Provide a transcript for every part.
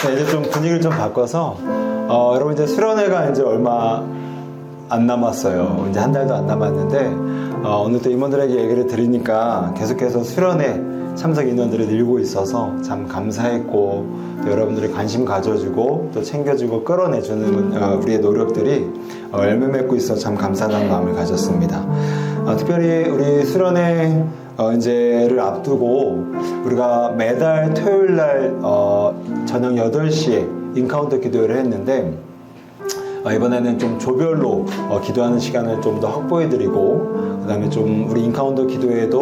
네, 이제 좀 분위기를 좀 바꿔서 여러분 이제 수련회가 이제 얼마 안 남았어요. 이제 한 달도 안 남았는데 오늘 또 임원들에게 얘기를 드리니까 계속해서 수련회 참석 인원들이 늘고 있어서 참 감사했고, 또 여러분들이 관심 가져주고 또 챙겨주고 끌어내주는 우리의 노력들이 열매 맺고 있어서 참 감사하다는 마음을 가졌습니다. 특별히 우리 수련회 이제를 앞두고 우리가 매달 토요일 날 저녁 8시에 인카운터 기도회를 했는데, 이번에는 좀 조별로 기도하는 시간을 좀 더 확보해드리고, 그 다음에 좀 우리 인카운터 기도회도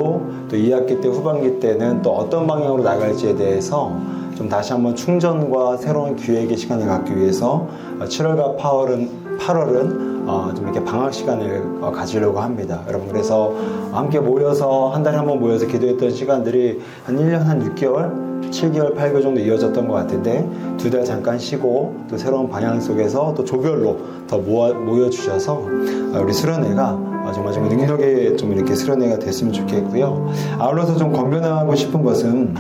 또 2학기 때 후반기 때는 또 어떤 방향으로 나갈지에 대해서 좀 다시 한번 충전과 새로운 기획의 시간을 갖기 위해서 7월과 8월은 좀 이렇게 방학 시간을 가지려고 합니다. 여러분, 그래서 함께 모여서 한 달에 한 번 모여서 기도했던 시간들이 한 1년 한 6개월 7개월, 8개월 정도 이어졌던 것 같은데, 2달 잠깐 쉬고 또 새로운 방향 속에서 또 조별로 더 모여주셔서 우리 수련회가 정말 능력의 좀 이렇게 수련회가 됐으면 좋겠고요. 아울러서 좀 권면하고 싶은 것은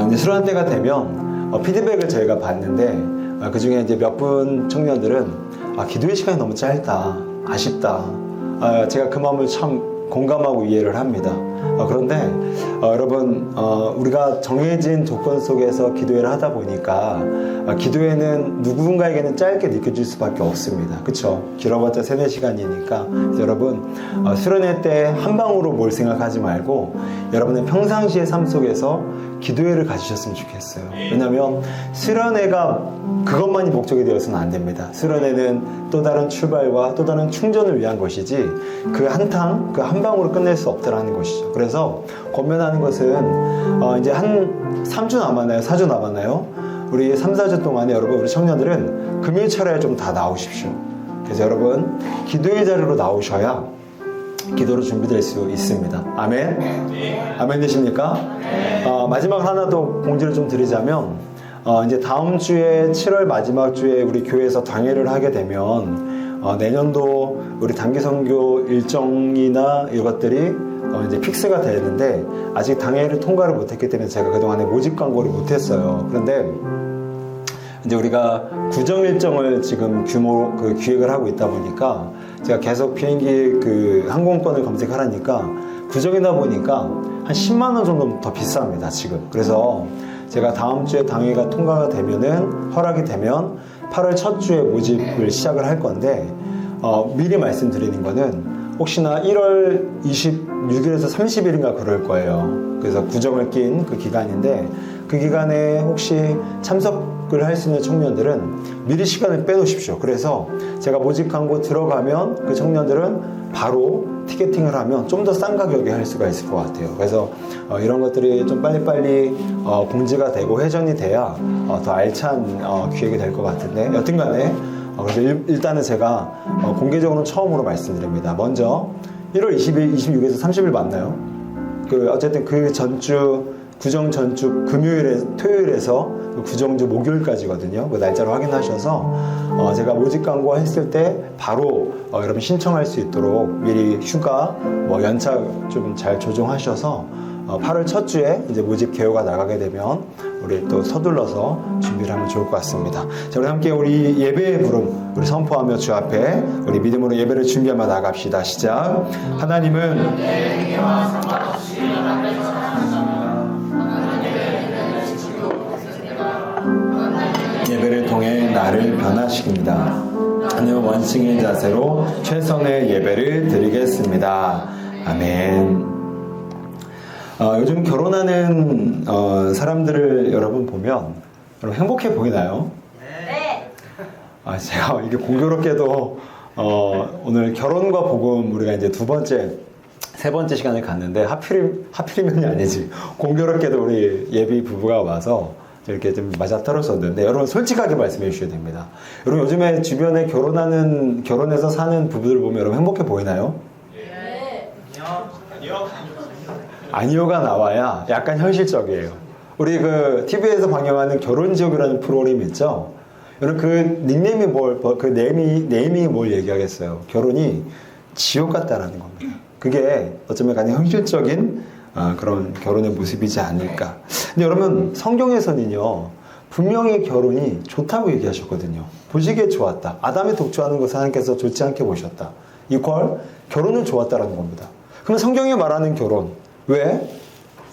이제 수련회 때가 되면 피드백을 저희가 받는데, 그 중에 이제 몇 분 청년들은 기도의 시간이 너무 짧다, 아쉽다. 제가 그 마음을 참 공감하고 이해를 합니다. 그런데 여러분, 우리가 정해진 조건 속에서 기도회를 하다 보니까 기도회는 누군가에게는 짧게 느껴질 수밖에 없습니다. 그쵸? 길어봤자 3-4시간이니까 여러분, 수련회 때 한 방으로 뭘 생각하지 말고 여러분의 평상시의 삶 속에서 기도회를 가지셨으면 좋겠어요. 왜냐하면 수련회가 그것만이 목적이 되어서는 안 됩니다. 수련회는 또 다른 출발과 또 다른 충전을 위한 것이지 그 한 방으로 끝낼 수 없다라는 것이죠. 그래서 권면하는 것은 이제 한 3주 남았나요? 4주 남았나요? 우리 3-4주 동안에 여러분, 우리 청년들은 금요일 철야에 좀 다 나오십시오. 그래서 여러분, 기도의 자리로 나오셔야 기도로 준비될 수 있습니다. 아멘? 네. 아멘 되십니까? 네. 마지막 하나 더 공지를 좀 드리자면, 이제 다음 주에 7월 마지막 주에 우리 교회에서 당회를 하게 되면 내년도 우리 단기 선교 일정이나 이것들이 이제 픽스가 되는데, 아직 당회를 통과를 못했기 때문에 제가 그동안에 모집 광고를 못했어요. 그런데 이제 우리가 구정 일정을 지금 기획을 하고 있다 보니까 제가 계속 비행기 항공권을 검색하라니까 구정이다 보니까 한 10만 원 정도 더 비쌉니다, 지금. 그래서 제가 다음 주에 당회가 통과가 되면은, 허락이 되면 8월 첫 주에 모집을 시작을 할 건데, 미리 말씀드리는 거는 혹시나 1월 26일에서 30일인가 그럴 거예요. 그래서 구정을 낀 그 기간인데, 그 기간에 혹시 참석을 할 수 있는 청년들은 미리 시간을 빼놓으십시오. 그래서 제가 모집 광고 들어가면 그 청년들은 바로 티켓팅을 하면 좀 더 싼 가격에 할 수가 있을 것 같아요. 그래서 이런 것들이 좀 빨리빨리 공지가 되고 회전이 돼야 더 알찬 기획이 될 것 같은데, 여튼간에 그래서 일단은 제가 공개적으로는 처음으로 말씀드립니다. 먼저 1월 20일, 26일에서 30일 맞나요? 어쨌든 그 전주, 구정 전주 토요일에서 구정주 목요일까지거든요. 그 날짜를 확인하셔서 제가 모집 광고 했을 때 바로 여러분 신청할 수 있도록 미리 휴가, 연차 좀 잘 조정하셔서 8월 첫 주에 이제 모집 개요가 나가게 되면 우리 또 서둘러서 준비를 하면 좋을 것 같습니다. 자, 우리 함께 우리 예배의 부름 우리 선포하며 주 앞에 우리 믿음으로 예배를 준비하며 나갑시다. 시작. 하나님은 예배를 통해 나를 변화시킵니다. 하나님 원칭의 자세로 최선의 예배를 드리겠습니다. 아멘. 요즘 결혼하는 사람들을 여러분 보면 여러분 행복해 보이나요? 네. 제가 이게 공교롭게도 오늘 결혼과 복음 우리가 이제 세 번째 시간을 갔는데 하필이면이 아니지, 공교롭게도 우리 예비 부부가 와서 이렇게 좀 맞아떨어졌는데, 여러분 솔직하게 말씀해 주셔야 됩니다. 여러분 요즘에 주변에 결혼해서 사는 부부들 보면 여러분 행복해 보이나요? 네. 아니요가 나와야 약간 현실적이에요. 우리 TV에서 방영하는 결혼지옥이라는 프로그램 있죠? 여러분 그 닉네임이 네이밍이 뭘 얘기하겠어요? 결혼이 지옥 같다라는 겁니다. 그게 어쩌면 가장 현실적인 그런 결혼의 모습이지 않을까. 근데 여러분 성경에서는요, 분명히 결혼이 좋다고 얘기하셨거든요. 보시기에 좋았다. 아담이 독주하는 것을 하나님께서 좋지 않게 보셨다. 이퀄 결혼은 좋았다라는 겁니다. 그러면 성경이 말하는 결혼, 왜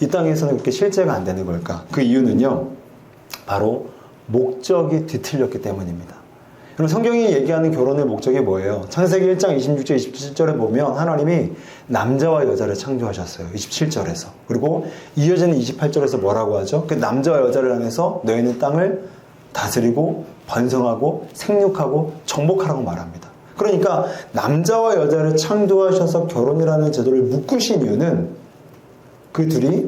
이 땅에서는 그렇게 실제가 안 되는 걸까? 그 이유는요, 바로 목적이 뒤틀렸기 때문입니다. 그럼 성경이 얘기하는 결혼의 목적이 뭐예요? 창세기 1장 26절 27절에 보면 하나님이 남자와 여자를 창조하셨어요. 27절에서. 그리고 이어지는 28절에서 뭐라고 하죠? 그 남자와 여자를 향해서 너희는 땅을 다스리고 번성하고 생육하고 정복하라고 말합니다. 그러니까 남자와 여자를 창조하셔서 결혼이라는 제도를 묶으신 이유는 그 둘이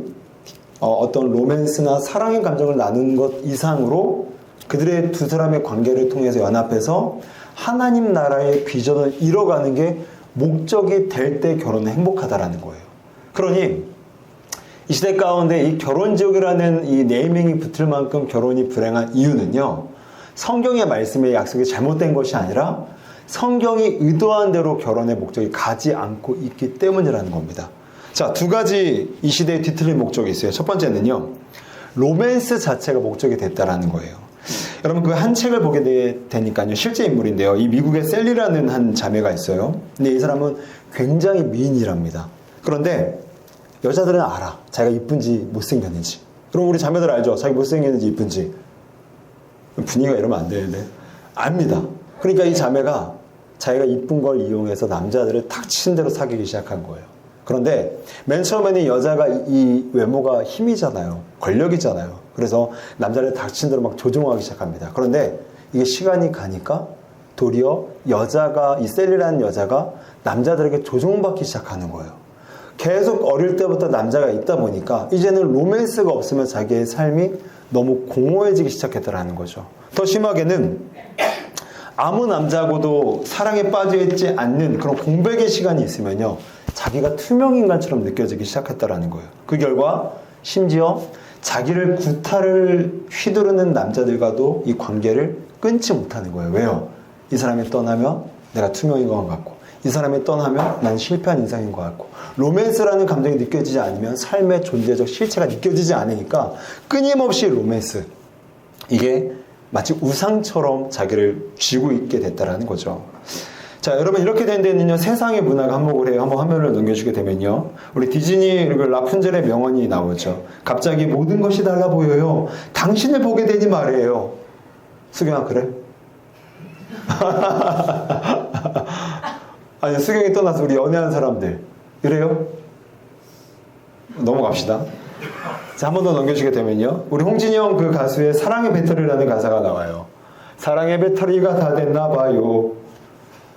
어떤 로맨스나 사랑의 감정을 나누는 것 이상으로 그들의 두 사람의 관계를 통해서 연합해서 하나님 나라의 비전을 이뤄가는 게 목적이 될 때 결혼은 행복하다라는 거예요. 그러니 이 시대 가운데 이 결혼지옥이라는 이 네이밍이 붙을 만큼 결혼이 불행한 이유는요, 성경의 말씀의 약속이 잘못된 것이 아니라 성경이 의도한 대로 결혼의 목적이 가지 않고 있기 때문이라는 겁니다. 자, 두 가지 이 시대에 뒤틀린 목적이 있어요. 첫 번째는요, 로맨스 자체가 목적이 됐다라는 거예요. 여러분, 그 한 책을 보게 되니까요, 실제 인물인데요, 이 미국의 셀리라는 한 자매가 있어요. 근데 이 사람은 굉장히 미인이랍니다. 그런데 여자들은 알아, 자기가 이쁜지 못생겼는지. 그럼 우리 자매들 알죠? 자기 못생겼는지 이쁜지. 분위기가 이러면 안 되는데 압니다. 그러니까 이 자매가 자기가 이쁜 걸 이용해서 남자들을 닥친 대로 사귀기 시작한 거예요. 그런데 맨 처음에는 여자가 이 외모가 힘이잖아요. 권력이잖아요. 그래서 남자를 닥친 대로 막 조종하기 시작합니다. 그런데 이게 시간이 가니까 도리어 여자가, 이 셀리라는 여자가 남자들에게 조종받기 시작하는 거예요. 계속 어릴 때부터 남자가 있다 보니까 이제는 로맨스가 없으면 자기의 삶이 너무 공허해지기 시작했다는 거죠. 더 심하게는 아무 남자하고도 사랑에 빠져있지 않는 그런 공백의 시간이 있으면요, 자기가 투명인간처럼 느껴지기 시작했다는 거예요. 그 결과 심지어 자기를 구타를 휘두르는 남자들과도 이 관계를 끊지 못하는 거예요. 왜요? 이 사람이 떠나면 내가 투명인 것 같고, 이 사람이 떠나면 난 실패한 인상인 것 같고, 로맨스라는 감정이 느껴지지 않으면 삶의 존재적 실체가 느껴지지 않으니까 끊임없이 로맨스, 이게 마치 우상처럼 자기를 쥐고 있게 됐다라는 거죠. 자, 여러분, 이렇게 된 데는요, 세상의 문화가 한몫을 해요. 한번 화면을 넘겨주게 되면요, 우리 디즈니 그리고 라푼젤의 명언이 나오죠. 갑자기 모든 것이 달라 보여요. 당신을 보게 되니 말이에요. 수경아, 그래? 아니, 수경이 떠나서 우리 연애하는 사람들 이래요? 넘어갑시다. 자, 한 번 더 넘겨주게 되면요, 우리 홍진영 그 가수의 사랑의 배터리라는 가사가 나와요. 사랑의 배터리가 다 됐나 봐요.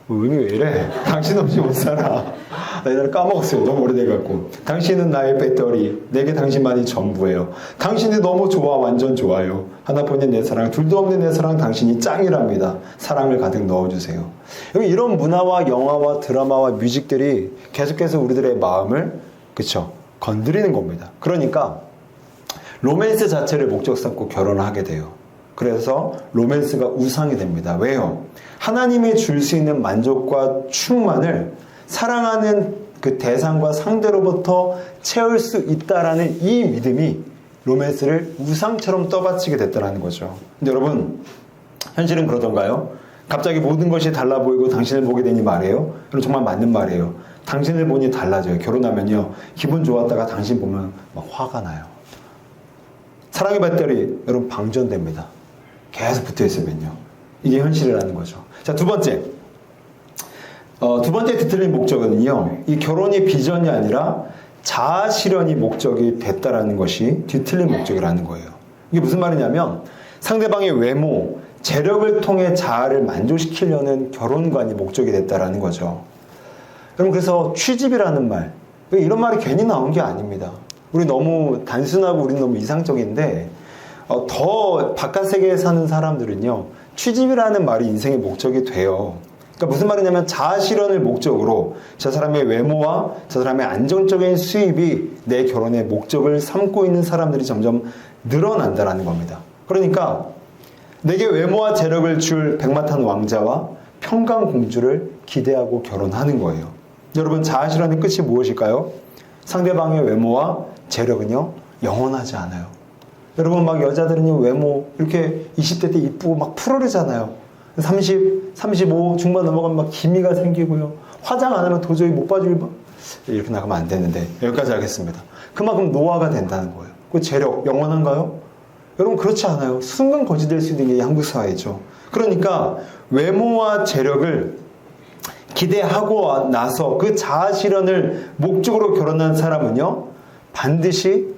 의미 왜 이래? 당신 없이 못 살아. 나 옛날에 까먹었어요. 너무 오래돼갖고. 당신은 나의 배터리, 내게 당신만이 전부예요. 당신이 너무 좋아, 완전 좋아요. 하나뿐인 내 사랑, 둘도 없는 내 사랑, 당신이 짱이랍니다. 사랑을 가득 넣어주세요. 이런 문화와 영화와 드라마와 뮤직들이 계속해서 우리들의 마음을, 그쵸, 건드리는 겁니다. 그러니까 로맨스 자체를 목적 삼고 결혼을 하게 돼요. 그래서 로맨스가 우상이 됩니다. 왜요? 하나님이 줄 수 있는 만족과 충만을 사랑하는 그 대상과 상대로부터 채울 수 있다라는 이 믿음이 로맨스를 우상처럼 떠받치게 됐다는 거죠. 근데 여러분, 현실은 그러던가요? 갑자기 모든 것이 달라 보이고 당신을 보게 되니 말이에요? 그럼 정말 맞는 말이에요. 당신을 보니 달라져요. 결혼하면요, 기분 좋았다가 당신 보면 막 화가 나요. 사랑의 배터리, 여러분, 방전됩니다. 계속 붙어 있으면요. 이게 현실이라는 거죠. 자, 두 번째 뒤틀린 목적은요, 이 결혼이 비전이 아니라 자아 실현이 목적이 됐다라는 것이 뒤틀린 목적이라는 거예요. 이게 무슨 말이냐면 상대방의 외모, 재력을 통해 자아를 만족시키려는 결혼관이 목적이 됐다라는 거죠. 여러분, 그래서 취집이라는 말, 이런 말이 괜히 나온 게 아닙니다. 우리 너무 단순하고 우리는 너무 이상적인데, 더 바깥 세계에 사는 사람들은요, 취집이라는 말이 인생의 목적이 돼요. 그러니까 무슨 말이냐면 자아 실현을 목적으로 저 사람의 외모와 저 사람의 안정적인 수입이 내 결혼의 목적을 삼고 있는 사람들이 점점 늘어난다는 겁니다. 그러니까 내게 외모와 재력을 줄 백마탄 왕자와 평강공주를 기대하고 결혼하는 거예요. 여러분, 자아 실현의 끝이 무엇일까요? 상대방의 외모와 재력은요, 영원하지 않아요. 여러분 막 여자들은 외모 이렇게 20대 때 이쁘고 막 푸르르잖아요. 30, 35 중반 넘어가면 막 기미가 생기고요. 화장 안 하면 도저히 못 봐주기 이렇게 나가면 안 되는데 여기까지 하겠습니다. 그만큼 노화가 된다는 거예요. 그 재력 영원한가요? 여러분 그렇지 않아요. 순간 거지될 수 있는 게 한국 사회죠. 그러니까 외모와 재력을 기대하고 나서 그 자아 실현을 목적으로 결혼한 사람은요 반드시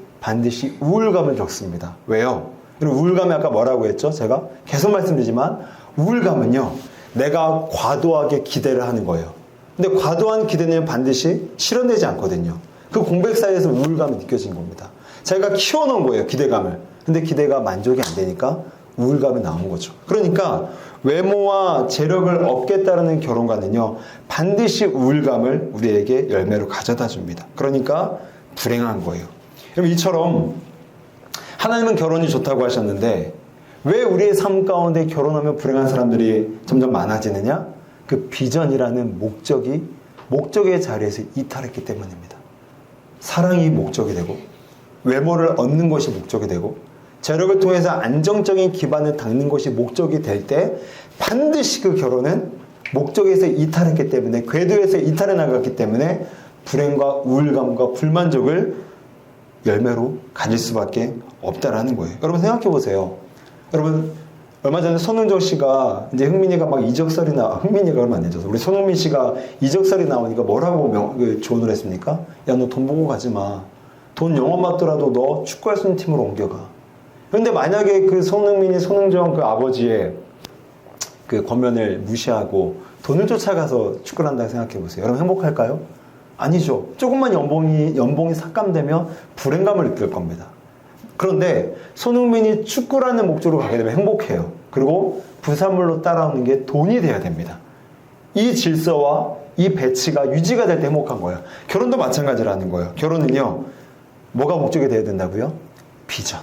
우울감을 겪습니다. 왜요? 그리고 우울감이 아까 뭐라고 했죠? 제가 계속 말씀드리지만 우울감은요 내가 과도하게 기대를 하는 거예요. 근데 과도한 기대는 반드시 실현되지 않거든요. 그 공백 사이에서 우울감이 느껴진 겁니다. 자기가 키워놓은 거예요, 기대감을. 근데 기대가 만족이 안 되니까 우울감이 나온 거죠. 그러니까 외모와 재력을 얻겠다는 결혼과는요 반드시 우울감을 우리에게 열매로 가져다 줍니다. 그러니까 불행한 거예요. 그럼 이처럼 하나님은 결혼이 좋다고 하셨는데 왜 우리의 삶 가운데 결혼하면 불행한 사람들이 점점 많아지느냐? 그 비전이라는 목적의 자리에서 이탈했기 때문입니다. 사랑이 목적이 되고 외모를 얻는 것이 목적이 되고 재력을 통해서 안정적인 기반을 닦는 것이 목적이 될 때 반드시 그 결혼은 목적에서 이탈했기 때문에 궤도에서 이탈해 나갔기 때문에 불행과 우울감과 불만족을 열매로 가질 수밖에 없다라는 거예요. 여러분 생각해 보세요. 여러분 얼마 전에 손흥정 씨가 이제 흥민이가 막 흥민이가 얼마 안 되죠. 우리 손흥민 씨가 이적설이 나오니까 뭐라고 조언을 했습니까? 야, 너 돈 보고 가지 마. 돈 영원 받더라도 너 축구할 수 있는 팀으로 옮겨가. 그런데 만약에 그 손흥정 그 아버지의 그 권면을 무시하고 돈을 쫓아가서 축구를 한다고 생각해 보세요. 여러분 행복할까요? 아니죠. 조금만 연봉이 삭감되면 불행감을 느낄 겁니다. 그런데 손흥민이 축구라는 목적으로 가게 되면 행복해요. 그리고 부산물로 따라오는 게 돈이 돼야 됩니다. 이 질서와 이 배치가 유지가 될 때 행복한 거예요. 결혼도 마찬가지라는 거예요. 결혼은요 뭐가 목적이 돼야 된다고요? 비전.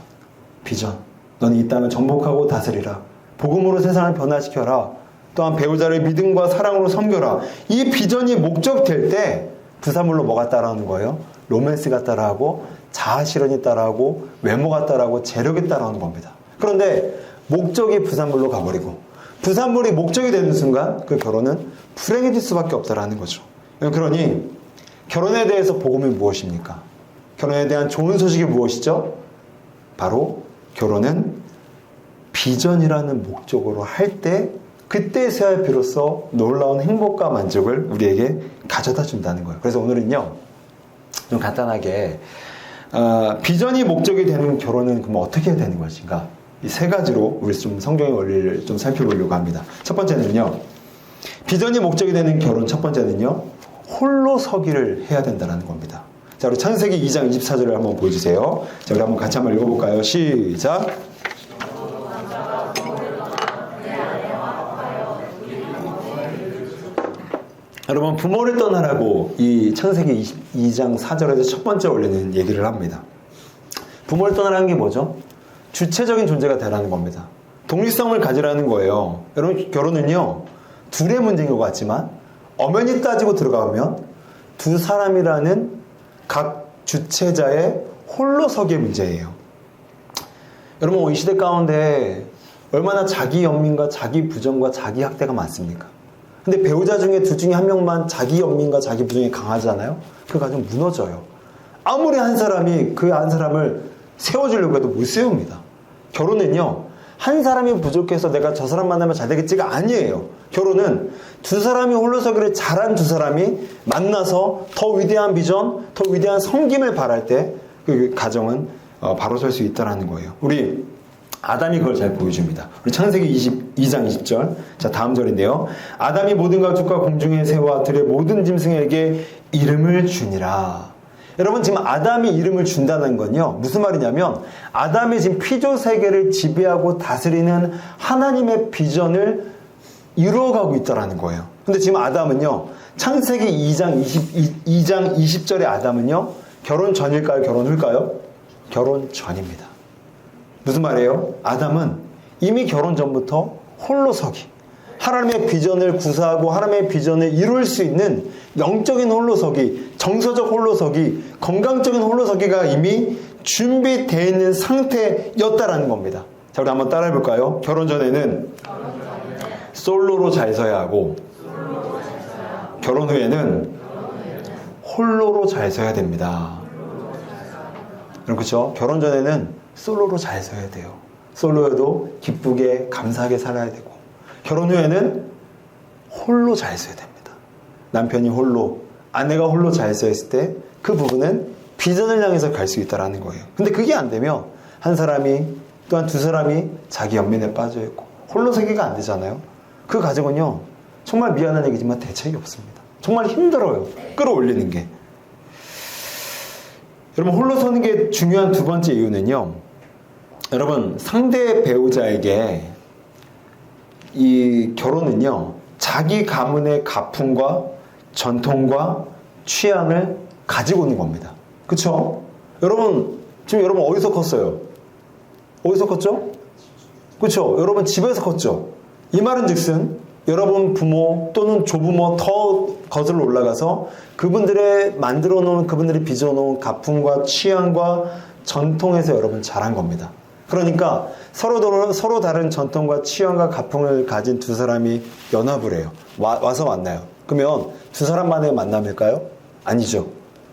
너는 이 땅을 정복하고 다스리라. 복음으로 세상을 변화시켜라. 또한 배우자를 믿음과 사랑으로 섬겨라. 이 비전이 목적될 때 부산물로 뭐가 따라오는 거예요? 로맨스가 따라하고 자아실현이 따라하고 외모가 따라하고 재력이 따라오는 겁니다. 그런데 목적이 부산물로 가버리고 부산물이 목적이 되는 순간 그 결혼은 불행해질 수밖에 없다라는 거죠. 그러니 결혼에 대해서 복음이 무엇입니까? 결혼에 대한 좋은 소식이 무엇이죠? 바로 결혼은 비전이라는 목적으로 할 때 그때서야 비로소 놀라운 행복과 만족을 우리에게 가져다 준다는 거예요. 그래서 오늘은요 좀 간단하게 비전이 목적이 되는 결혼은 그럼 어떻게 해야 되는 것인가? 이 세 가지로 우리 좀 성경의 원리를 좀 살펴보려고 합니다. 첫 번째는요, 비전이 목적이 되는 결혼 첫 번째는요, 홀로 서기를 해야 된다는 겁니다. 자, 우리 창세기 2장 24절을 한번 보여주세요. 자, 우리 한번 같이 한번 읽어볼까요? 시작. 여러분, 부모를 떠나라고 이 창세기 22장 4절에서 첫 번째 원리는 얘기를 합니다. 부모를 떠나라는 게 뭐죠? 주체적인 존재가 되라는 겁니다. 독립성을 가지라는 거예요. 여러분, 결혼은요 둘의 문제인 것 같지만 엄연히 따지고 들어가면 두 사람이라는 각 주체자의 홀로서기의 문제예요. 여러분, 이 시대 가운데 얼마나 자기 연민과 자기 부정과 자기 학대가 많습니까? 근데 배우자 중에 둘 중에 한 명만 자기 연민과 자기 부정이 강하잖아요? 그 가정 무너져요. 아무리 한 사람이 그 한 사람을 세워주려고 해도 못 세웁니다. 결혼은요, 한 사람이 부족해서 내가 저 사람 만나면 잘 되겠지가 아니에요. 결혼은 두 사람이 홀로서기를 잘한 두 사람이 만나서 더 위대한 비전, 더 위대한 섬김을 바랄 때 그 가정은 바로 설 수 있다는 거예요. 우리 아담이 그걸 잘 보여줍니다. 우리 창세기 22장 20절. 자, 다음 절인데요. 아담이 모든 가축과 공중의 새와 들의 모든 짐승에게 이름을 주니라. 여러분, 지금 아담이 이름을 준다는 건요, 무슨 말이냐면 아담이 지금 피조 세계를 지배하고 다스리는 하나님의 비전을 이루어가고 있다는 거예요. 근데 지금 아담은요, 창세기 2장 20절의 아담은요, 결혼 전일까요? 결혼 후일까요? 결혼 전입니다. 무슨 말이에요? 아담은 이미 결혼 전부터 홀로서기, 하나님의 비전을 구사하고 하나님의 비전을 이룰 수 있는 영적인 홀로서기, 정서적 홀로서기, 건강적인 홀로서기가 이미 준비되어 있는 상태였다라는 겁니다. 자, 우리 한번 따라해 볼까요? 결혼 전에는 솔로로 잘 서야 하고, 결혼 후에는 홀로로 잘 서야 됩니다. 그렇죠? 결혼 전에는 솔로로 잘 서야 돼요. 솔로여도 기쁘게 감사하게 살아야 되고, 결혼 후에는 홀로 잘 서야 됩니다. 남편이 홀로, 아내가 홀로 잘 서있을 때 그 부분은 비전을 향해서 갈 수 있다는 거예요. 근데 그게 안 되면 한 사람이 또한 두 사람이 자기 연민에 빠져 있고 홀로 살기가 안 되잖아요. 그 가정은요, 정말 미안한 얘기지만 대책이 없습니다. 정말 힘들어요. 끌어올리는 게. 여러분, 홀로 서는 게 중요한 두 번째 이유는요, 여러분, 상대 배우자에게 이 결혼은요, 자기 가문의 가풍과 전통과 취향을 가지고 오는 겁니다. 그쵸? 여러분, 지금 여러분 어디서 컸어요? 어디서 컸죠? 그쵸? 여러분 집에서 컸죠? 이 말은 즉슨 여러분 부모 또는 조부모 더 거슬러 올라가서 그분들의 만들어 놓은, 그분들이 빚어 놓은 가풍과 취향과 전통에서 여러분 자란 겁니다. 그러니까 서로 다른 전통과 취향과 가풍을 가진 두 사람이 연합을 해요. 와서 만나요. 그러면 두 사람만의 만남일까요? 아니죠.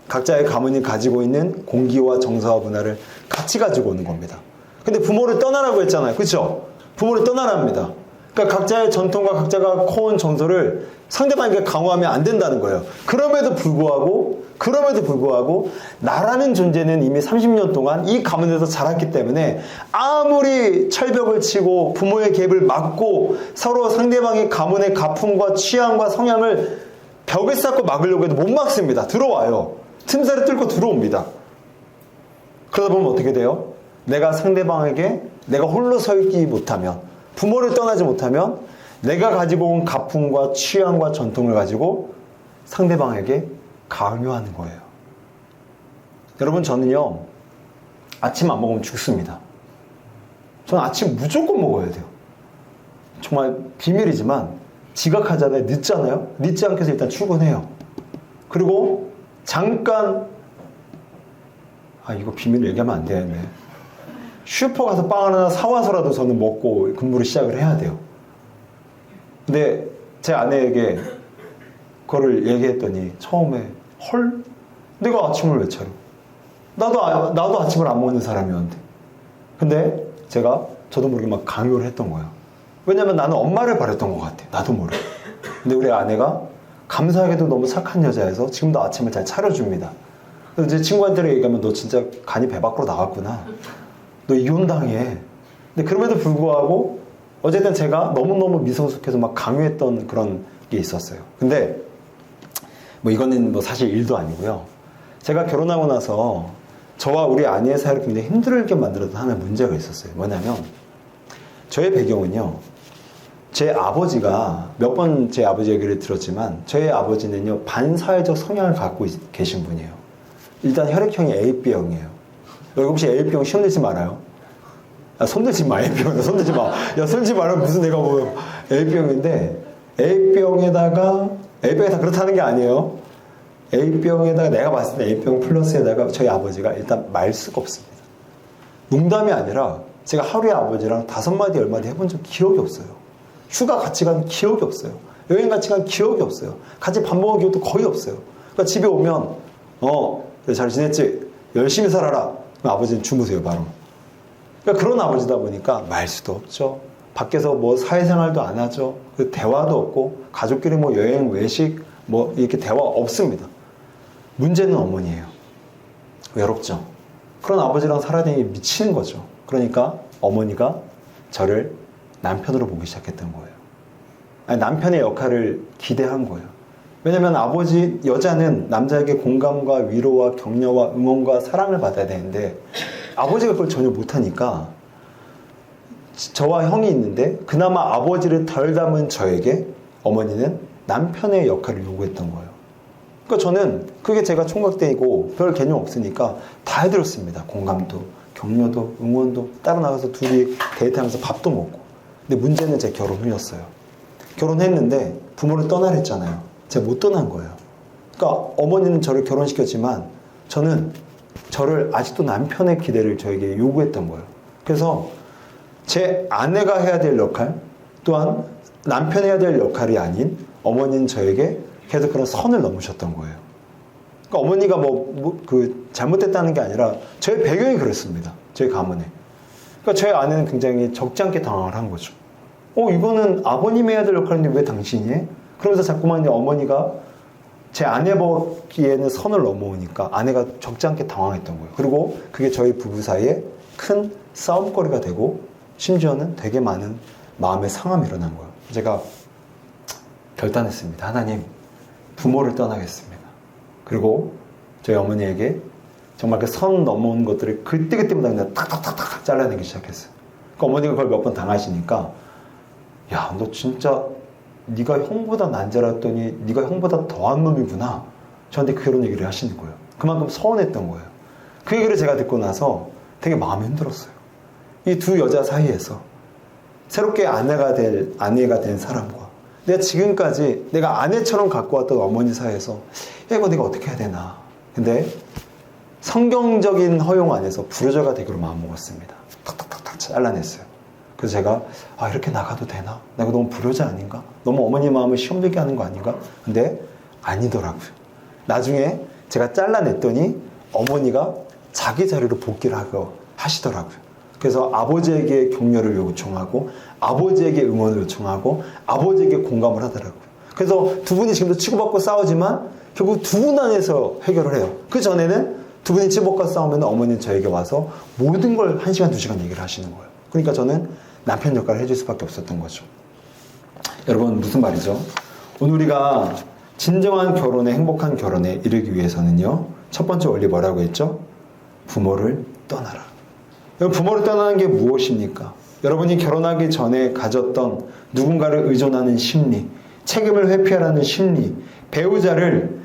각자의 가문이 가지고 있는 공기와 정서와 문화를 같이 가지고 오는 겁니다. 근데 부모를 떠나라고 했잖아요. 그렇죠? 부모를 떠나랍니다. 그러니까 각자의 전통과 각자가 커온 정서를 상대방에게 강요하면 안 된다는 거예요. 그럼에도 불구하고 나라는 존재는 이미 30년 동안 이 가문에서 자랐기 때문에 아무리 철벽을 치고 부모의 갭을 막고 서로 상대방의 가문의 가풍과 취향과 성향을 벽을 쌓고 막으려고 해도 못 막습니다. 들어와요. 틈새를 뚫고 들어옵니다. 그러다 보면 어떻게 돼요? 내가 상대방에게 내가 홀로 서 있지 못하면, 부모를 떠나지 못하면 내가 가지고 온 가풍과 취향과 전통을 가지고 상대방에게 강요하는 거예요. 여러분, 저는요, 아침 안 먹으면 죽습니다. 저는 아침 무조건 먹어야 돼요. 정말 비밀이지만 지각하잖아요. 늦잖아요. 늦지 않게 해서 일단 출근해요. 그리고 잠깐, 이거 비밀 얘기하면 안 되겠네. 슈퍼 가서 빵 하나 사와서라도 저는 먹고 근무를 시작을 해야 돼요. 근데 제 아내에게 그거를 얘기했더니 처음에 헐? 내가 아침을 왜 차려? 나도 아침을 안 먹는 사람이었는데. 근데 저도 모르게 막 강요를 했던 거예요. 왜냐면 나는 엄마를 바랬던 것 같아요. 나도 모르게. 근데 우리 아내가 감사하게도 너무 착한 여자여서 지금도 아침을 잘 차려줍니다. 그래서 제 친구한테 얘기하면 너 진짜 간이 배 밖으로 나갔구나. 너 이혼당해. 근데 그럼에도 불구하고 어쨌든 제가 너무너무 미성숙해서 막 강요했던 그런 게 있었어요. 근데 뭐 이거는 뭐 사실 일도 아니고요. 제가 결혼하고 나서 저와 우리 아내의 사이를 굉장히 힘들게 만들었던 하나의 문제가 있었어요. 뭐냐면 저의 배경은요, 제 아버지가 몇 번 제 아버지 얘기를 들었지만 저의 아버지는요, 반사회적 성향을 갖고 계신 분이에요. 일단 혈액형이 AB형이에요. 여러분 혹시 AB형 시험 들지 말아요. 손들지 마. AB형이다. 손들지 마. 야, 손들지 말아요. 무슨 내가 뭐 AB형인데, AB형에다가 다 그렇다는 게 아니에요. A병에다가 내가 봤을 때 A병 플러스에다가 저희 아버지가 일단 말수가 없습니다. 농담이 아니라 제가 하루에 아버지랑 5마디 10마디 해본 적 기억이 없어요. 휴가 같이 간 기억이 없어요. 여행 같이 간 기억이 없어요. 같이 밥 먹은 기억도 거의 없어요. 그러니까 집에 오면 잘 지냈지? 열심히 살아라. 그럼 아버지는 주무세요 바로. 그러니까 그런 아버지다 보니까 말수도 없죠. 밖에서 뭐 사회생활도 안 하죠. 그 대화도 없고 가족끼리 뭐 여행 외식 뭐 이렇게 대화 없습니다. 문제는 어머니예요. 외롭죠. 그런 아버지랑 살아야 되니 미치는 거죠. 그러니까 어머니가 저를 남편으로 보기 시작했던 거예요. 아니, 남편의 역할을 기대한 거예요. 왜냐면 여자는 남자에게 공감과 위로와 격려와 응원과 사랑을 받아야 되는데 아버지가 그걸 전혀 못하니까 저와 형이 있는데 그나마 아버지를 덜 닮은 저에게 어머니는 남편의 역할을 요구했던 거예요. 그러니까 저는 그게 제가 총각대이고 별 개념 없으니까 다 해드렸습니다. 공감도, 격려도, 응원도, 따로 나가서 둘이 데이트하면서 밥도 먹고. 근데 문제는 제 결혼 후였어요. 결혼했는데 부모를 떠나랬잖아요. 제가 못 떠난 거예요. 그러니까 어머니는 저를 결혼시켰지만 저는 저를 아직도 남편의 기대를 저에게 요구했던 거예요. 그래서 제 아내가 해야 될 역할, 또한 남편이 해야 될 역할이 아닌 어머니는 저에게 계속 그런 선을 넘으셨던 거예요. 그러니까 어머니가 잘못됐다는 게 아니라 저의 배경이 그랬습니다. 저희 가문에. 그러니까 저희 아내는 굉장히 적지 않게 당황을 한 거죠. 이거는 아버님이 해야 될 역할인데 왜 당신이 해? 그러면서 자꾸만 어머니가 제 아내 보기에는 선을 넘어오니까 아내가 적지 않게 당황했던 거예요. 그리고 그게 저희 부부 사이에 큰 싸움거리가 되고 심지어는 되게 많은 마음의 상함이 일어난 거예요. 제가 결단했습니다. 하나님, 부모를 떠나겠습니다. 그리고 저희 어머니에게 정말 그 선 넘어온 것들을 그때그때마다 그냥 탁탁탁탁 잘라내기 시작했어요. 그러니까 어머니가 그걸 몇 번 당하시니까 야, 너 진짜 네가 형보다 난자랐더니 네가 형보다 더한 놈이구나. 저한테 그런 얘기를 하시는 거예요. 그만큼 서운했던 거예요. 그 얘기를 제가 듣고 나서 되게 마음이 힘들었어요. 이 두 여자 사이에서 새롭게 아내가 된 사람과 내가 지금까지 내가 아내처럼 갖고 왔던 어머니 사이에서 야, 이거 내가 어떻게 해야 되나. 근데 성경적인 허용 안에서 불효자가 되기로 마음먹었습니다. 탁탁탁탁 잘라냈어요. 그래서 제가 이렇게 나가도 되나? 내가 너무 불효자 아닌가? 너무 어머니 마음을 시험들게 하는 거 아닌가? 근데 아니더라고요. 나중에 제가 잘라냈더니 어머니가 자기 자리로 복귀를 하시더라고요. 그래서 아버지에게 격려를 요청하고 아버지에게 응원을 요청하고 아버지에게 공감을 하더라고요. 그래서 두 분이 지금도 치고받고 싸우지만 결국 두 분 안에서 해결을 해요. 그 전에는 두 분이 치고받고 싸우면 어머니는 저에게 와서 모든 걸 1시간, 2시간 얘기를 하시는 거예요. 그러니까 저는 남편 역할을 해줄 수밖에 없었던 거죠. 여러분, 무슨 말이죠? 오늘 우리가 진정한 결혼에, 행복한 결혼에 이르기 위해서는요, 첫 번째 원리 뭐라고 했죠? 부모를 떠나라. 여러분, 부모를 떠나는 게 무엇입니까? 여러분이 결혼하기 전에 가졌던 누군가를 의존하는 심리, 책임을 회피하라는 심리, 배우자에게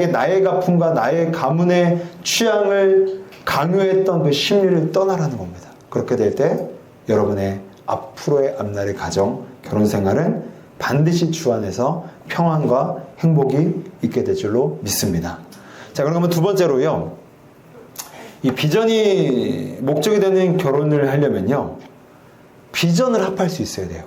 나의 가품과 나의 가문의 취향을 강요했던 그 심리를 떠나라는 겁니다. 그렇게 될 때 여러분의 앞으로의 앞날의 가정, 결혼 생활은 반드시 주 안에서 평안과 행복이 있게 될 줄로 믿습니다. 자, 그러면 두 번째로요. 이 비전이 목적이 되는 결혼을 하려면요. 비전을 합할 수 있어야 돼요.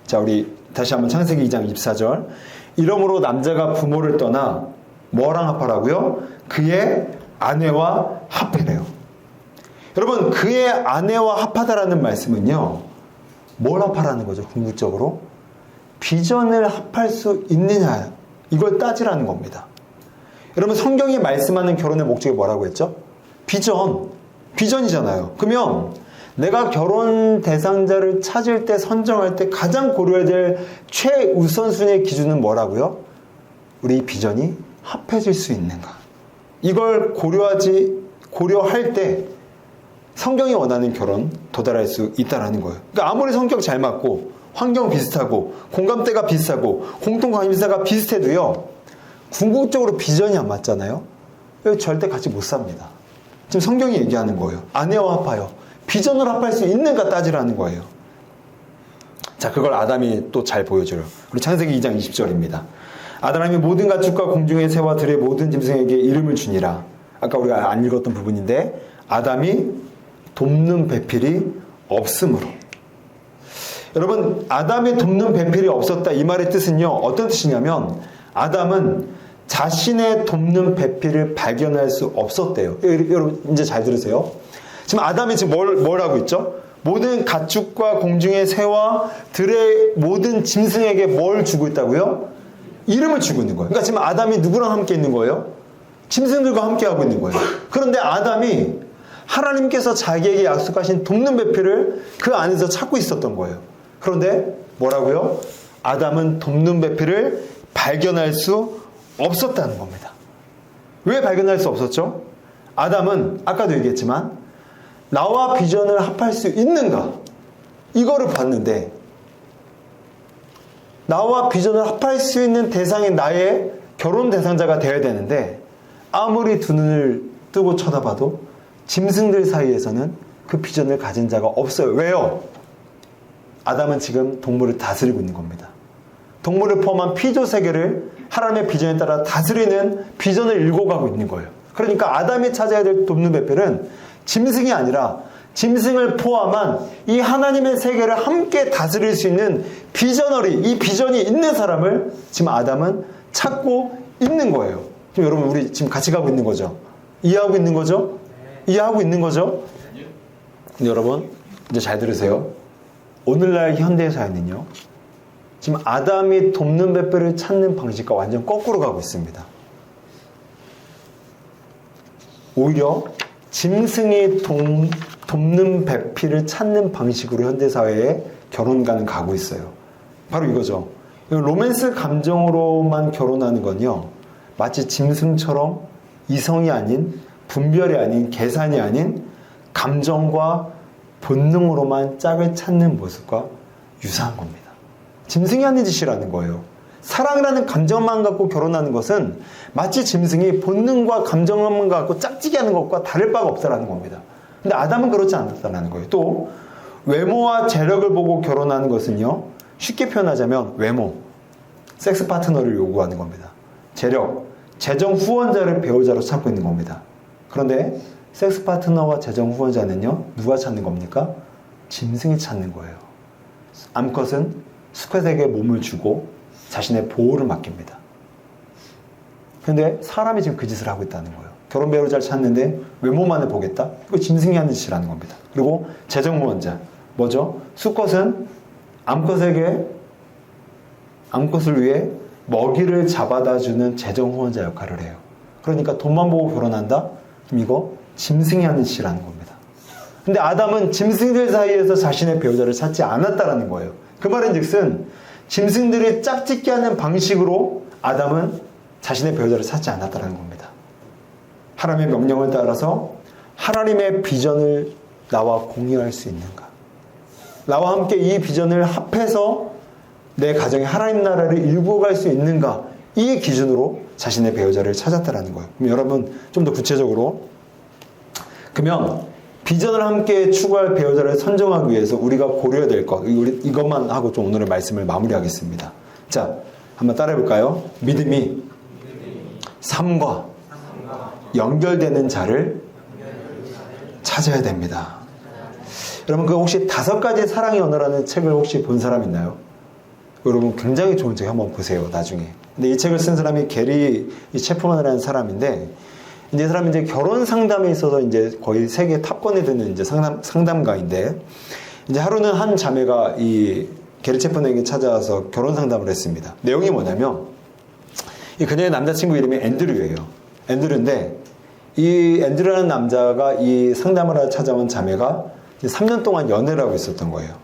자, 우리 다시 한번 창세기 2장 24절. 이러므로 남자가 부모를 떠나 뭐랑 합하라고요? 그의 아내와 합해래요. 여러분, 그의 아내와 합하다라는 말씀은요, 뭘 합하라는 거죠? 궁극적으로 비전을 합할 수 있느냐, 이걸 따지라는 겁니다. 여러분, 성경이 말씀하는 결혼의 목적이 뭐라고 했죠? 비전이잖아요. 그러면 내가 결혼 대상자를 찾을 때, 선정할 때 가장 고려해야 될 최우선순위의 기준은 뭐라고요? 우리 비전이 합해질 수 있는가. 이걸 고려할 때 성경이 원하는 결혼 도달할 수 있다는 거예요. 그러니까 아무리 성격 잘 맞고 환경 비슷하고 공감대가 비슷하고 공통관심사가 비슷해도요, 궁극적으로 비전이 안 맞잖아요. 절대 같이 못 삽니다. 지금 성경이 얘기하는 거예요. 아내와 합하여 비전을 합할 수 있는가 따지라는 거예요. 자, 그걸 아담이 또 잘 보여줘요. 우리 창세기 2장 20절입니다. 아담이 모든 가축과 공중의 새와 들의 모든 짐승에게 이름을 주니라. 아까 우리가 안 읽었던 부분인데, 아담이 돕는 배필이 없으므로. 여러분, 아담이 돕는 배필이 없었다, 이 말의 뜻은요, 어떤 뜻이냐면 아담은 자신의 돕는 배필을 발견할 수 없었대요. 여러분, 이제 잘 들으세요. 지금 아담이 지금 뭘 하고 있죠? 모든 가축과 공중의 새와 들의 모든 짐승에게 뭘 주고 있다고요? 이름을 주고 있는 거예요. 그러니까 지금 아담이 누구랑 함께 있는 거예요? 짐승들과 함께 하고 있는 거예요. 그런데 아담이 하나님께서 자기에게 약속하신 돕는 배필을 그 안에서 찾고 있었던 거예요. 그런데 뭐라고요? 아담은 돕는 배필을 발견할 수 없었다는 겁니다. 왜 발견할 수 없었죠? 아담은 아까도 얘기했지만 나와 비전을 합할 수 있는가? 이거를 봤는데, 나와 비전을 합할 수 있는 대상이 나의 결혼 대상자가 되어야 되는데, 아무리 두 눈을 뜨고 쳐다봐도 짐승들 사이에서는 그 비전을 가진 자가 없어요. 왜요? 아담은 지금 동물을 다스리고 있는 겁니다. 동물을 포함한 피조 세계를 하나님의 비전에 따라 다스리는 비전을 읽어가고 있는 거예요. 그러니까 아담이 찾아야 될 돕는 배필은 짐승이 아니라 짐승을 포함한 이 하나님의 세계를 함께 다스릴 수 있는 비저너리, 이 비전이 있는 사람을 지금 아담은 찾고 있는 거예요. 지금 여러분 우리 지금 같이 가고 있는 거죠? 이해하고 있는 거죠? 이해하고 있는 거죠? 근데 여러분 이제 잘 들으세요. 오늘날 현대사회는요, 지금 아담이 돕는 배필을 찾는 방식과 완전 거꾸로 가고 있습니다. 오히려 짐승이 돕는 배필을 찾는 방식으로 현대사회에 결혼관은 가고 있어요. 바로 이거죠. 로맨스 감정으로만 결혼하는 건요, 마치 짐승처럼 이성이 아닌, 분별이 아닌, 계산이 아닌 감정과 본능으로만 짝을 찾는 모습과 유사한 겁니다. 짐승이 하는 짓이라는 거예요. 사랑이라는 감정만 갖고 결혼하는 것은 마치 짐승이 본능과 감정만 갖고 짝짓기 하는 것과 다를 바가 없다라는 겁니다. 근데 아담은 그렇지 않았다는 거예요. 또 외모와 재력을 보고 결혼하는 것은요, 쉽게 표현하자면 외모, 섹스 파트너를 요구하는 겁니다. 재력, 재정 후원자를 배우자로 찾고 있는 겁니다. 그런데 섹스 파트너와 재정 후원자는요, 누가 찾는 겁니까? 짐승이 찾는 거예요. 암컷은 수컷에게 몸을 주고 자신의 보호를 맡깁니다. 그런데 사람이 지금 그 짓을 하고 있다는 거예요. 결혼 배우자를 찾는데 외모만을 보겠다? 이거 짐승이 하는 짓이라는 겁니다. 그리고 재정 후원자, 뭐죠? 수컷은 암컷을 위해 먹이를 잡아다 주는 재정 후원자 역할을 해요. 그러니까 돈만 보고 결혼한다? 그럼 이거 짐승이 하는 짓이라는 겁니다. 근데 아담은 짐승들 사이에서 자신의 배우자를 찾지 않았다라는 거예요. 그 말은 즉슨 짐승들이 짝짓기 하는 방식으로 아담은 자신의 배우자를 찾지 않았다는 겁니다. 하나님의 명령을 따라서 하나님의 비전을 나와 공유할 수 있는가? 나와 함께 이 비전을 합해서 내 가정의 하나님 나라를 일구어갈 수 있는가? 이 기준으로 자신의 배우자를 찾았다는 거예요. 그럼 여러분 좀 더 구체적으로, 그러면 비전을 함께 추구할 배우자를 선정하기 위해서 우리가 고려해야 될 것, 이것만 하고 좀 오늘의 말씀을 마무리하겠습니다. 자, 한번 따라해 볼까요? 믿음이 삶과 연결되는 자를 찾아야 됩니다. 여러분, 그 혹시 5가지 사랑의 언어라는 책을 혹시 본 사람 있나요? 여러분 굉장히 좋은 책 한번 보세요, 나중에. 근데 이 책을 쓴 사람이 게리 체프먼이라는 사람인데, 이제 이 사람이 이제 결혼 상담에 있어서 이제 거의 세계 탑권에 드는 이제 상담가인데, 이제 하루는 한 자매가 이 게리 체프먼에게 찾아와서 결혼 상담을 했습니다. 내용이 뭐냐면, 이 그녀의 남자친구 이름이 앤드류예요. 앤드류인데, 이 앤드류라는 남자가 이 상담을 하러 찾아온 자매가 3년 동안 연애를 하고 있었던 거예요.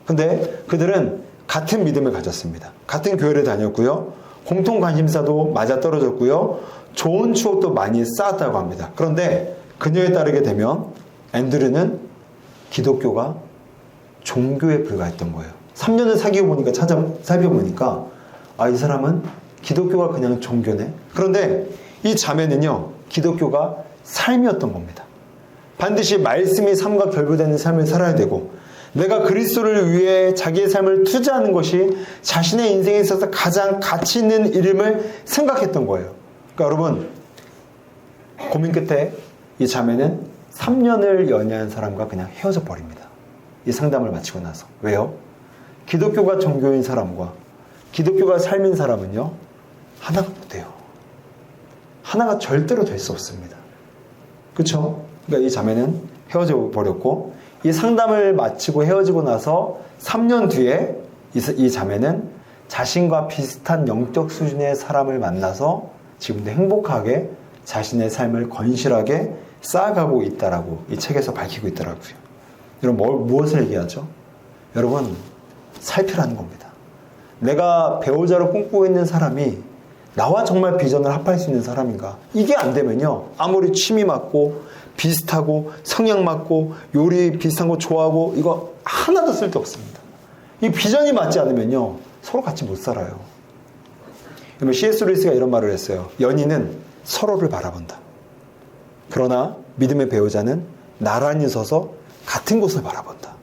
근데 그들은 같은 믿음을 가졌습니다. 같은 교회를 다녔고요. 공통 관심사도 맞아떨어졌고요. 좋은 추억도 많이 쌓았다고 합니다. 그런데 그녀에 따르게 되면 앤드류는 기독교가 종교에 불과했던 거예요. 3년을 사귀어 보니까 살펴보니까 이 사람은 기독교가 그냥 종교네. 그런데 이 자매는요, 기독교가 삶이었던 겁니다. 반드시 말씀이 삶과 결부되는 삶을 살아야 되고, 내가 그리스도를 위해 자기의 삶을 투자하는 것이 자신의 인생에 있어서 가장 가치 있는 일임을 생각했던 거예요. 그러니까 여러분, 고민 끝에 이 자매는 3년을 연애한 사람과 그냥 헤어져 버립니다. 이 상담을 마치고 나서. 왜요? 기독교가 종교인 사람과 기독교가 삶인 사람은요, 하나가 못돼요. 하나가 절대로 될 수 없습니다. 그렇죠? 그러니까 이 자매는 헤어져 버렸고, 이 상담을 마치고 헤어지고 나서 3년 뒤에 이 자매는 자신과 비슷한 영적 수준의 사람을 만나서 지금도 행복하게 자신의 삶을 건실하게 쌓아가고 있다라고 이 책에서 밝히고 있더라고요. 여러분, 무엇을 얘기하죠? 여러분, 살피라는 겁니다. 내가 배우자를 꿈꾸고 있는 사람이 나와 정말 비전을 합할 수 있는 사람인가? 이게 안 되면요, 아무리 취미 맞고 비슷하고 성향 맞고 요리 비슷한 거 좋아하고 이거 하나도 쓸데 없습니다. 이 비전이 맞지 않으면요, 서로 같이 못 살아요. C.S. 루이스가 이런 말을 했어요. 연인은 서로를 바라본다. 그러나 믿음의 배우자는 나란히 서서 같은 곳을 바라본다.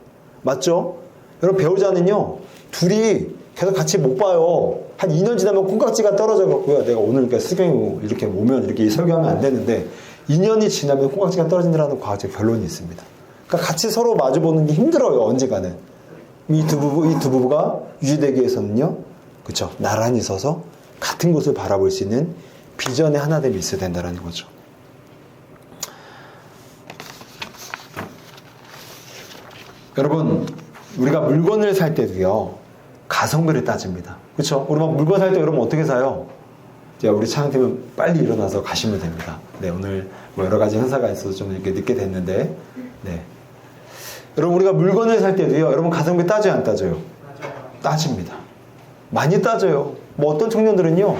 맞죠? 여러분, 배우자는요, 둘이 계속 같이 못 봐요. 한 2년 지나면 콩깍지가 떨어져 갖고요. 내가 오늘 그러니까 수경이 이렇게 오면 이렇게 설교하면 안 되는데 2년이 지나면 콩깍지가 떨어진다는 과학적 결론이 있습니다. 그러니까 같이 서로 마주보는 게 힘들어요. 언젠가는. 이 두 부부가 유지되기 위해서는요. 그렇죠. 나란히 서서 같은 곳을 바라볼 수 있는 비전의 하나됨이 있어야 된다는 거죠. 여러분, 우리가 물건을 살 때도요, 가성비를 따집니다. 그렇죠? 우리 막 물건 살 때 여러분 어떻게 사요? 우리 차장팀은 빨리 일어나서 가시면 됩니다. 네, 오늘 뭐 여러 가지 행사가 있어서 좀 이렇게 늦게 됐는데, 네. 여러분, 우리가 물건을 살 때도요, 여러분 가성비 따져요, 안 따져요? 따집니다. 많이 따져요. 뭐 어떤 청년들은요,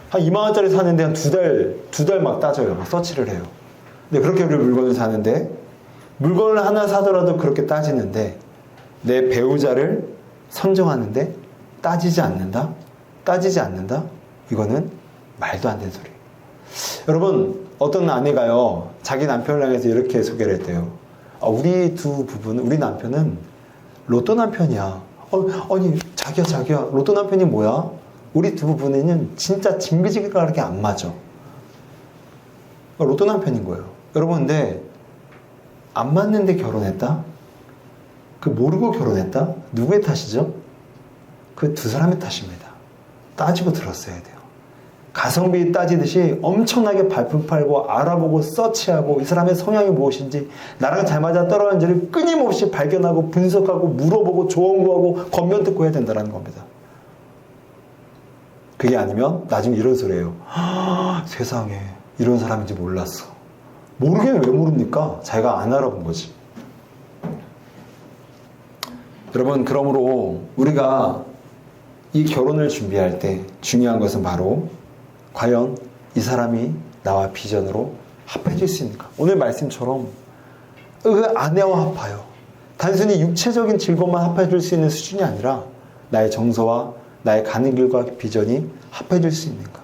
한 2만원짜리 사는데 한 두 달 막 따져요. 막 서치를 해요. 근데 그렇게 우리 물건을 사는데, 물건을 하나 사더라도 그렇게 따지는데, 내 배우자를 선정하는데 따지지 않는다? 따지지 않는다? 이거는 말도 안 되는 소리예요. 여러분, 어떤 아내가요, 자기 남편을 향해서 이렇게 소개를 했대요. 우리 두 부부는, 우리 남편은 로또 남편이야. 아니, 자기야, 로또 남편이 뭐야? 우리 두 부부는 진짜 징글징글하게 안 맞아. 로또 남편인 거예요. 여러분, 근데 안 맞는데 결혼했다? 그 모르고 결혼했다? 누구의 탓이죠? 그 두 사람의 탓입니다. 따지고 들었어야 돼요. 가성비 따지듯이 엄청나게 발품 팔고 알아보고 서치하고 이 사람의 성향이 무엇인지 나랑 잘 맞아 떨어지는지를 끊임없이 발견하고 분석하고 물어보고 조언 구하고 겉면 듣고 해야 된다는 겁니다. 그게 아니면 나중에 이런 소리예요. 세상에 이런 사람인지 몰랐어. 모르긴 왜 모릅니까? 자기가 안 알아본 거지. 여러분, 그러므로 우리가 이 결혼을 준비할 때 중요한 것은 바로 과연 이 사람이 나와 비전으로 합해질 수 있는가. 오늘 말씀처럼 그 아내와 합하여 단순히 육체적인 즐거움만 합해질 수 있는 수준이 아니라 나의 정서와 나의 가는 길과 비전이 합해질 수 있는가.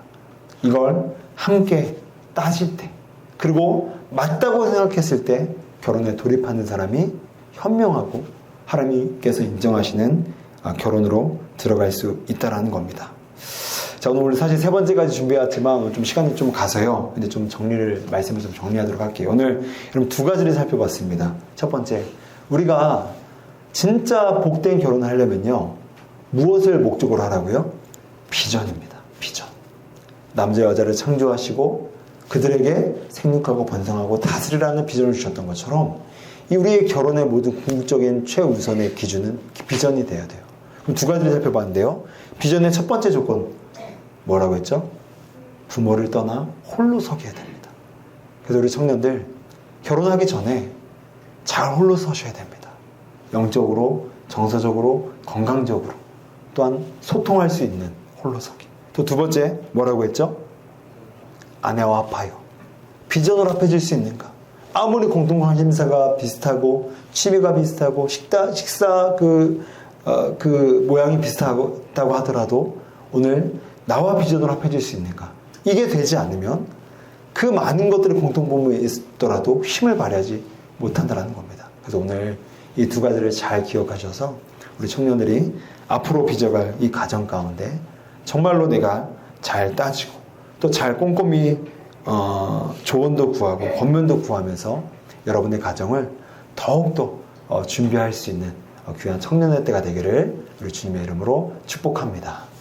이걸 함께 따질 때, 그리고 맞다고 생각했을 때 결혼에 돌입하는 사람이 현명하고 하나님께서 인정하시는 결혼으로 들어갈 수 있다라는 겁니다. 자, 오늘 사실 세 번째까지 준비해왔지만 오늘 좀 시간이 좀 가서요. 근데 좀 말씀을 좀 정리하도록 할게요. 오늘 여러분 두 가지를 살펴봤습니다. 첫 번째, 우리가 진짜 복된 결혼을 하려면요, 무엇을 목적으로 하라고요? 비전입니다. 비전. 남자 여자를 창조하시고 그들에게 생육하고 번성하고 다스리라는 비전을 주셨던 것처럼 이 우리의 결혼의 모든 궁극적인 최우선의 기준은 비전이 되어야 돼요. 그럼 두 가지를 살펴봤는데요. 비전의 첫 번째 조건 뭐라고 했죠? 부모를 떠나 홀로 서게 해야 됩니다. 그래서 우리 청년들 결혼하기 전에 잘 홀로 서셔야 됩니다. 영적으로, 정서적으로, 건강적으로, 또한 소통할 수 있는 홀로 서기. 또 두 번째 뭐라고 했죠? 아내와 합하여 비전으로 합해질 수 있는가? 아무리 공통관심사가 비슷하고 취미가 비슷하고 식사 모양이 비슷하다고 하더라도 오늘 나와 비전으로 합해질 수 있는가? 이게 되지 않으면 그 많은 것들이 공통점이 있더라도 힘을 발휘하지 못한다는 겁니다. 그래서 오늘 이 두 가지를 잘 기억하셔서 우리 청년들이 앞으로 빚어갈 이 가정 가운데 정말로 내가 잘 따지고 또 잘 꼼꼼히 조언도 구하고 권면도 구하면서 여러분의 가정을 더욱더 준비할 수 있는 귀한 청년의 때가 되기를 우리 주님의 이름으로 축복합니다.